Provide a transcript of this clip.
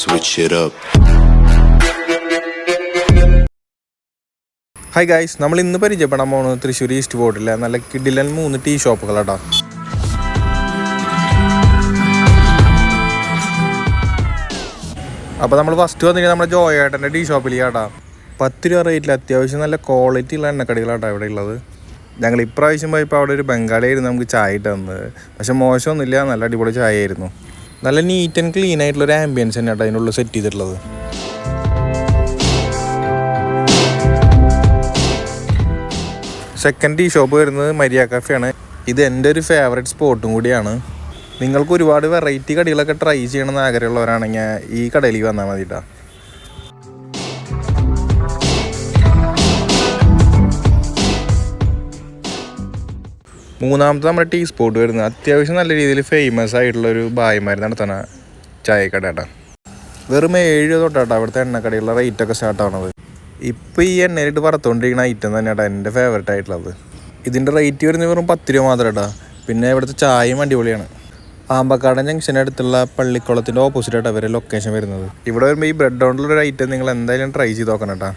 Switch it up. Hi guys, നമ്മൾ ഇന്ന് പരിചയപ്പെടാൻ പോകുന്നത് തൃശ്ശൂർ ഈസ്റ്റ് ഫോർട്ടിലെ നല്ല കിടിലൻ 3 ടീ ഷോപ്പുകളാട്ടോ. അപ്പോൾ നമ്മൾ ഫസ്റ്റ് വന്നിട്ട് നമ്മുടെ ജോയേട്ടൻ്റെ ടീ ഷോപ്പിലേക്കാട്ടോ. 10 രൂപ റേറ്റിൽ അത്യാവശ്യം നല്ല ക്വാളിറ്റി ഉള്ള എണ്ണക്കടികളാട്ടോ ഇവിടെ ഉള്ളത്. ഞങ്ങൾ ഇപ്രാവശ്യം പോയപ്പോൾ അവിടെ ഒരു ബംഗാളിയായിരുന്നു നമുക്ക് ചായ ഇട്ട് തന്നത്. പക്ഷെ മോശമൊന്നുമില്ല, നല്ല അടിപൊളി ചായ ആയിരുന്നു. നല്ല നീറ്റ് ആൻഡ് ക്ലീൻ ആയിട്ടുള്ളൊരു ആംബിയൻസ് തന്നെ കേട്ടോ അതിനുള്ളിൽ സെറ്റ് ചെയ്തിട്ടുള്ളത്. സെക്കൻഡ് ടീ ഷോപ്പ് വരുന്നത് മരിയ കഫേയാണ്. ഇത് എൻ്റെ ഒരു ഫേവറേറ്റ് സ്പോട്ടും കൂടിയാണ്. നിങ്ങൾക്ക് ഒരുപാട് വെറൈറ്റി കടികളൊക്കെ ട്രൈ ചെയ്യണമെന്ന് ആഗ്രഹമുള്ളവരാണെങ്കിൽ ഈ കടയിലേക്ക് വന്നാൽ മതി കേട്ടോ. മൂന്നാമത്തെ നമ്മുടെ ടീ സ്പോട്ട് വരുന്നത് അത്യാവശ്യം നല്ല രീതിയിൽ ഫേമസ് ആയിട്ടുള്ളൊരു ഭായിമാർ നടത്തുന്ന ചായക്കട കേട്ടോ. വെറും 7 രൂപ തൊട്ടാട്ടോ അവിടുത്തെ എണ്ണക്കടയുള്ള റേറ്റൊക്കെ സ്റ്റാർട്ട് ആവണത്. ഇപ്പോൾ ഈ എണ്ണയിലിട്ട് വറുത്തുകൊണ്ടിരിക്കുന്ന ഐറ്റം തന്നെയാട്ടോ എൻ്റെ ഫേവറേറ്റ് ആയിട്ടുള്ളത്. ഇതിൻ്റെ റേറ്റ് വരുന്നത് വെറും 10 രൂപ മാത്രം കേട്ടോ. പിന്നെ ഇവിടുത്തെ ചായയും അടിപൊളിയാണ്. ആമ്പക്കാടൻ ജംഗ്ഷൻ്റെ അടുത്തുള്ള പള്ളിക്കുളത്തിൻ്റെ ഓപ്പോസിറ്റായിട്ടാണ് അവരെ ലൊക്കേഷൻ വരുന്നത്. ഇവിടെ വരുമ്പോൾ ഈ ബ്രെഡ് കൊണ്ടുള്ളൊരു ഐറ്റം നിങ്ങൾ എന്തായാലും ട്രൈ ചെയ്ത് നോക്കണം കേട്ടോ.